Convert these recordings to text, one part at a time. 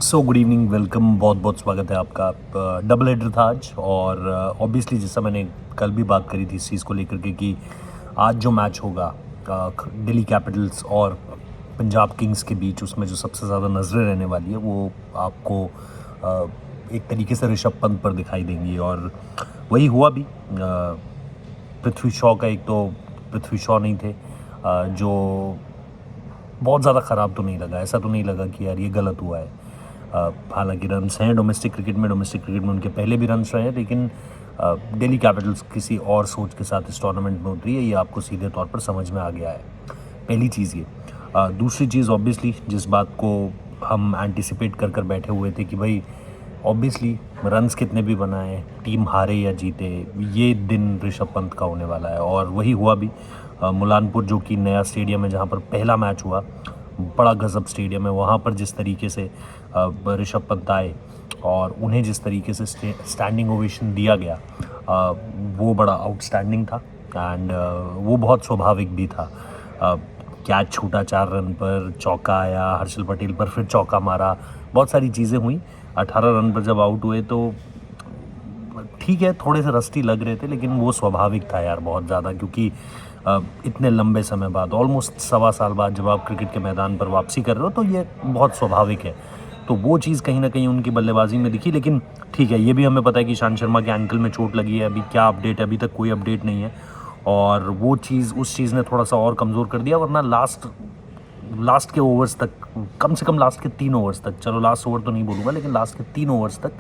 Good evening, welcome, बहुत बहुत स्वागत है आपका। डबल हेडर था आज और ऑब्वियसली जैसा मैंने कल भी बात करी थी इस चीज़ को लेकर के कि आज जो मैच होगा दिल्ली कैपिटल्स और पंजाब किंग्स के बीच, उसमें जो सबसे ज़्यादा नज़रें रहने वाली है वो आपको एक तरीके से ऋषभ पंत पर दिखाई देंगी। और वही हुआ भी। पृथ्वी शॉ का, एक तो पृथ्वी शॉ नहीं थे जो बहुत ज़्यादा ख़राब तो नहीं लगा, ऐसा तो नहीं लगा कि यार ये गलत हुआ है। हालांकि रन्स हैं डोमेस्टिक क्रिकेट में उनके पहले भी रन्स रहे हैं, लेकिन दिल्ली कैपिटल्स किसी और सोच के साथ इस टूर्नामेंट में उतरी है, ये आपको सीधे तौर पर समझ में आ गया है। पहली चीज़ ये। दूसरी चीज़ ऑब्वियसली जिस बात को हम एंटिसिपेट कर कर बैठे हुए थे कि भाई ऑब्वियसली रन्स कितने भी बनाए, टीम हारे या जीते, ये दिन ऋषभ पंत का होने वाला है। और वही हुआ भी। मुलानपुर जो कि नया स्टेडियम है जहाँ पर पहला मैच हुआ, बड़ा गजब स्टेडियम है, वहाँ पर जिस तरीके से ऋषभ पंत आए और उन्हें जिस तरीके से स्टैंडिंग ओवेशन दिया गया, वो बड़ा आउटस्टैंडिंग था। एंड वो बहुत स्वाभाविक भी था। कैच छूटा 4 रन पर, चौका आया हर्षल पटेल पर, फिर चौका मारा, बहुत सारी चीज़ें हुई। 18 रन पर जब आउट हुए तो ठीक है, थोड़े से रस्टी लग रहे थे, लेकिन वो स्वाभाविक था यार बहुत ज़्यादा, क्योंकि इतने लंबे समय बाद, ऑलमोस्ट 1.25 साल बाद जब आप क्रिकेट के मैदान पर वापसी कर रहे हो तो ये बहुत स्वाभाविक है। तो वो चीज़ कहीं ना कहीं उनकी बल्लेबाजी में दिखी। लेकिन ठीक है, ये भी हमें पता है कि ईशांत शर्मा के एंकल में चोट लगी है। अभी क्या अपडेट है? अभी तक कोई अपडेट नहीं है, और वो चीज़, उस चीज़ ने थोड़ा सा और कमज़ोर कर दिया। वरना लास्ट के ओवर्स तक, कम से कम लास्ट के 3 ओवर्स तक, चलो लास्ट ओवर तो नहीं बोलूँगा, लेकिन लास्ट के 3 ओवर्स तक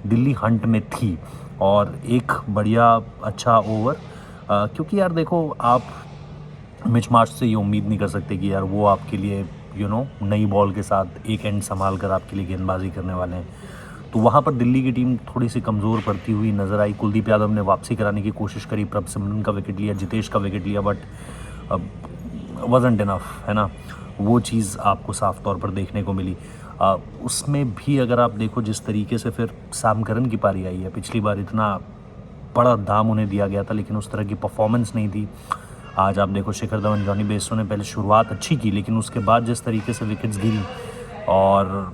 दिल्ली हंट में थी। और एक बढ़िया अच्छा ओवर, क्योंकि यार देखो, आप मिच मार्श से ये उम्मीद नहीं कर सकते कि यार वो आपके लिए नई बॉल के साथ एक एंड संभाल कर आपके लिए गेंदबाजी करने वाले हैं। तो वहाँ पर दिल्ली की टीम थोड़ी सी कमज़ोर पड़ती हुई नज़र आई। कुलदीप यादव ने वापसी कराने की कोशिश करी, प्रभ सिमरन का विकेट लिया, जितेश का विकेट लिया, बट वज़न्ट इनफ, है ना। वो चीज़ आपको साफ तौर पर देखने को मिली। उसमें भी अगर आप देखो जिस तरीके से फिर सैम करन की पारी आई है, पिछली बार इतना बड़ा दाम उन्हें दिया गया था, लेकिन उस तरह की परफॉर्मेंस नहीं थी। आज आप देखो शिखर धवन, जॉनी बेस्टो ने पहले शुरुआत अच्छी की, लेकिन उसके बाद जिस तरीके से विकेट्स गिरी और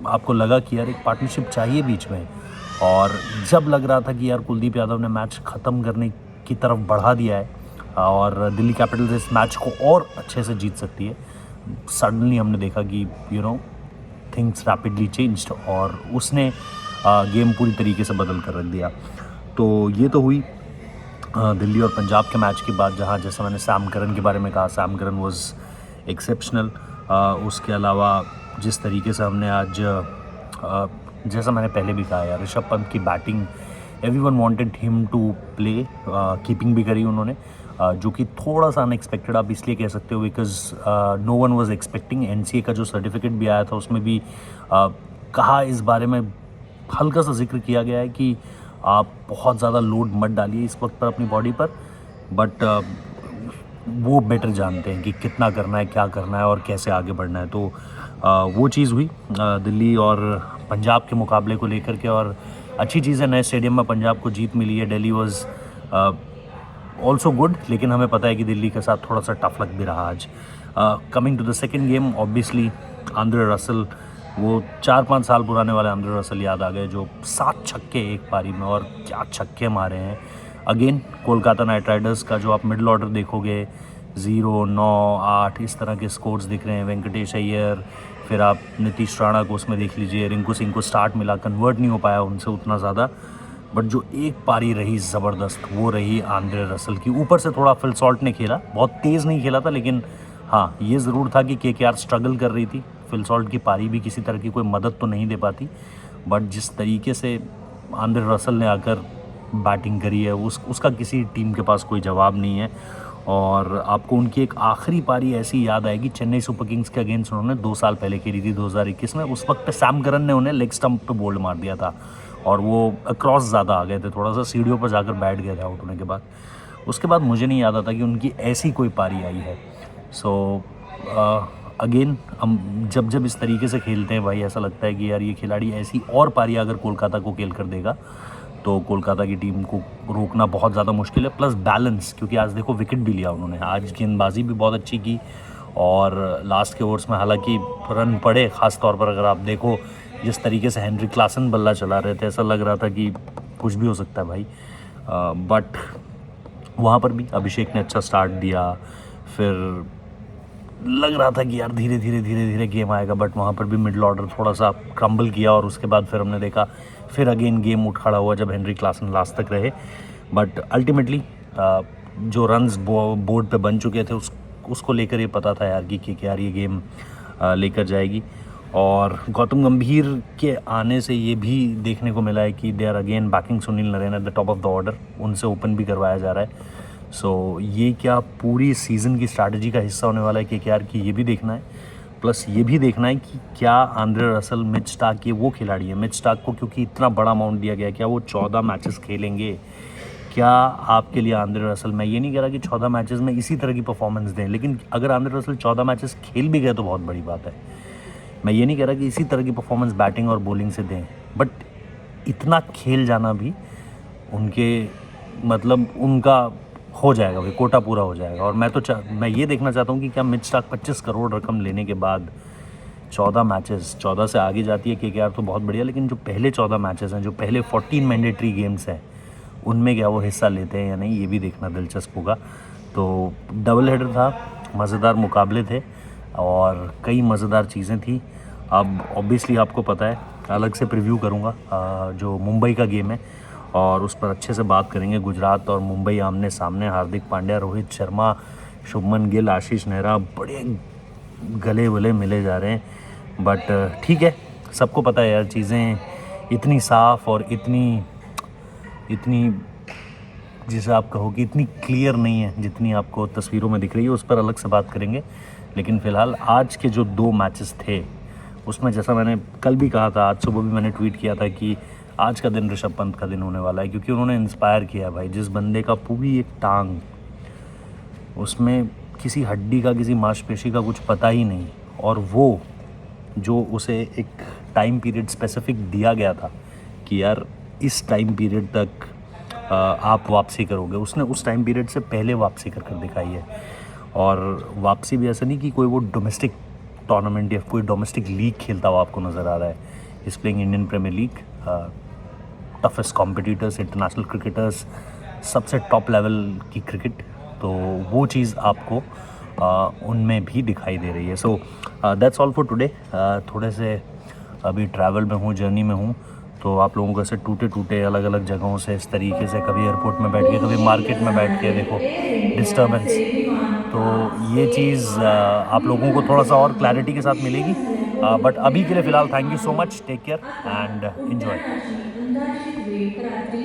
आपको लगा कि यार एक पार्टनरशिप चाहिए बीच में, और जब लग रहा था कि यार कुलदीप यादव ने मैच ख़त्म करने की तरफ बढ़ा दिया है और दिल्ली कैपिटल्स इस मैच को और अच्छे से जीत सकती है, सडनली हमने देखा कि थिंग्स रैपिडली चेंज्ड और उसने गेम पूरी तरीके से बदल कर रख दिया। तो ये तो हुई दिल्ली और पंजाब के मैच के बाद, जहाँ जैसा मैंने सैम करन के बारे में कहा, सैम करन वाज एक्सेप्शनल। उसके अलावा जिस तरीके से हमने आज, जैसा मैंने पहले भी कहा यार, ऋषभ पंत की batting, everyone wanted him to play, keeping भी करी उन्होंने, जो कि थोड़ा सा अनएक्सपेक्टेड आप इसलिए कह सकते हो because no one was expecting. NCA का जो सर्टिफिकेट भी आया था उसमें भी कहा, इस बारे में हल्का सा जिक्र किया गया है कि आप बहुत ज़्यादा लोड मत डालिए इस वक्त पर अपनी बॉडी पर, बट वो बेटर जानते हैं कि कितना करना है, क्या करना है और कैसे आगे बढ़ना है। तो वो चीज़ हुई दिल्ली और पंजाब के मुकाबले को लेकर के, और अच्छी चीज़ है, नए स्टेडियम में पंजाब को जीत मिली है। दिल्ली वाज ऑल्सो गुड, लेकिन हमें पता है कि दिल्ली के साथ थोड़ा सा टफ लक भी रहा आज। Coming to the second game, obviously Andre Russell, वो 4-5 साल पुराने वाले आंद्रे रसल याद आ गए, जो 7 छक्के एक पारी में, और क्या छक्के मारे हैं। अगेन कोलकाता नाइट राइडर्स का जो आप मिडिल ऑर्डर देखोगे, 0, 9, 8 इस तरह के स्कोर्स दिख रहे हैं। वेंकटेश अय्यर, फिर आप नीतीश राणा को उसमें देख लीजिए, रिंकू सिंह को स्टार्ट मिला, कन्वर्ट नहीं हो पाया उनसे उतना ज़्यादा, बट जो एक पारी रही ज़बरदस्त वो रही आंद्रे रसल की। ऊपर से थोड़ा फिल सॉल्ट ने खेला, बहुत तेज़ नहीं खेला था, लेकिन हाँ ये ज़रूर था कि केकेआर स्ट्रगल कर रही थी। फिल सॉल्ट की पारी भी किसी तरह की कोई मदद तो नहीं दे पाती, बट जिस तरीके से आंद्रे रसल ने आकर बैटिंग करी है, उसका किसी टीम के पास कोई जवाब नहीं है। और आपको उनकी एक आखिरी पारी ऐसी याद आएगी, चेन्नई सुपर किंग्स के अगेंस्ट उन्होंने 2 साल पहले खेली थी, 2021 में। उस वक्त सैम करन ने उन्हें लेग स्टंप पे बोल्ड मार दिया था और वो अक्रॉस ज़्यादा आ गए थे, थोड़ा सा सीढ़ियों पर जाकर बैठ गए थे आउट होने के बाद। उसके बाद मुझे नहीं याद आता कि उनकी ऐसी कोई पारी आई है। सो अगेन हम जब इस तरीके से खेलते हैं भाई, ऐसा लगता है कि यार ये खिलाड़ी ऐसी और पारी अगर कोलकाता को खेल कर देगा तो कोलकाता की टीम को रोकना बहुत ज़्यादा मुश्किल है। प्लस बैलेंस, क्योंकि आज देखो विकेट भी लिया उन्होंने, आज गेंदबाजी भी बहुत अच्छी की, और लास्ट के ओवर्स में हालांकि रन पड़े, ख़ास तौर पर अगर आप देखो जिस तरीके से हेनरी क्लासन बल्ला चला रहे थे, ऐसा लग रहा था कि कुछ भी हो सकता है भाई। बट वहाँ पर भी अभिषेक ने अच्छा स्टार्ट दिया, फिर लग रहा था कि यार धीरे धीरे गेम आएगा, बट वहाँ पर भी मिडल ऑर्डर थोड़ा सा क्रम्बल किया और उसके बाद फिर हमने देखा फिर अगेन गेम उठ खड़ा हुआ जब हेनरी क्लासन लास्ट तक रहे। बट अल्टीमेटली जो रन्स बोर्ड पे बन चुके थे उसको लेकर ये पता था यार कि यार ये गेम लेकर जाएगी। और गौतम गंभीर के आने से ये भी देखने को मिला है कि they are again backing Sunil Narine at the top of the order, उनसे ओपन भी करवाया जा रहा है। सो ये क्या पूरी सीज़न की स्ट्रैटेजी का हिस्सा होने वाला है कि यार कि ये भी देखना है, प्लस ये भी देखना है कि क्या आंद्रे रसल, मिच स्टार्क, ये वो खिलाड़ी है मिच स्टार्क को क्योंकि इतना बड़ा अमाउंट दिया गया है, क्या वो 14 मैचेस खेलेंगे? क्या आपके लिए आंद्रे रसल, मैं ये नहीं कह रहा कि 14 मैचेस में इसी तरह की परफॉर्मेंस दें, लेकिन अगर आंद्रे रसल 14 मैचेस खेल भी गए तो बहुत बड़ी बात है। मैं ये नहीं कह रहा कि इसी तरह की परफॉर्मेंस बैटिंग और बॉलिंग से दें, बट इतना खेल जाना भी उनके मतलब उनका हो जाएगा भाई, कोटा पूरा हो जाएगा। और मैं ये देखना चाहता हूँ कि क्या मिच स्टार्क 25 करोड़ रकम लेने के बाद 14 मैचेस, 14 से आगे जाती है केकेआर तो बहुत बढ़िया, लेकिन जो पहले 14 मैचेस हैं, जो पहले 14 मैंडेटरी गेम्स हैं, उनमें क्या वो हिस्सा लेते हैं या नहीं, ये भी देखना दिलचस्प होगा। तो डबल हेडर था, मज़ेदार मुकाबले थे और कई मज़ेदार चीज़ें थी। अब ऑब्वियसली आपको पता है अलग से प्रीव्यू करूँगा जो मुंबई का गेम है और उस पर अच्छे से बात करेंगे। गुजरात और मुंबई आमने सामने, हार्दिक पांड्या, रोहित शर्मा, शुभमन गिल, आशीष नेहरा बड़े गले वले मिले जा रहे हैं। बट ठीक है, सबको पता है यार चीज़ें इतनी साफ़ और इतनी जिसे आप कहो कि इतनी क्लियर नहीं है जितनी आपको तस्वीरों में दिख रही है, उस पर अलग से बात करेंगे। लेकिन फ़िलहाल आज के जो 2 मैचेस थे उसमें जैसा मैंने कल भी कहा था, आज सुबह भी मैंने ट्वीट किया था कि आज का दिन ऋषभ पंत का दिन होने वाला है, क्योंकि उन्होंने इंस्पायर किया भाई। जिस बंदे का पूरी एक टांग, उसमें किसी हड्डी का, किसी मांसपेशी का कुछ पता ही नहीं, और वो जो उसे एक टाइम पीरियड स्पेसिफिक दिया गया था कि यार इस टाइम पीरियड तक आप वापसी करोगे, उसने उस टाइम पीरियड से पहले वापसी कर दिखाई है। और वापसी भी ऐसा नहीं कि कोई वो डोमेस्टिक टूर्नामेंट या कोई डोमेस्टिक लीग खेलता हुआ आपको नज़र आ रहा है। इस playing Indian Premier League, toughest competitors, international cricketers, सबसे टॉप लेवल की क्रिकेट, तो वो चीज़ आपको उनमें भी दिखाई दे रही है। So that's all for today. थोड़े से अभी ट्रैवल में हूँ, जर्नी में हूँ, तो आप लोगों को ऐसे टूटे अलग अलग जगहों से इस तरीके से, कभी एयरपोर्ट में बैठ के, कभी मार्केट में बैठ के, देखो डिस्टर्बेंस, तो ये चीज़ आप लोगों को थोड़ा सा और क्लैरिटी के साथ मिलेगी। बट अभी के लिए फ़िलहाल thank you so much, take care and enjoy.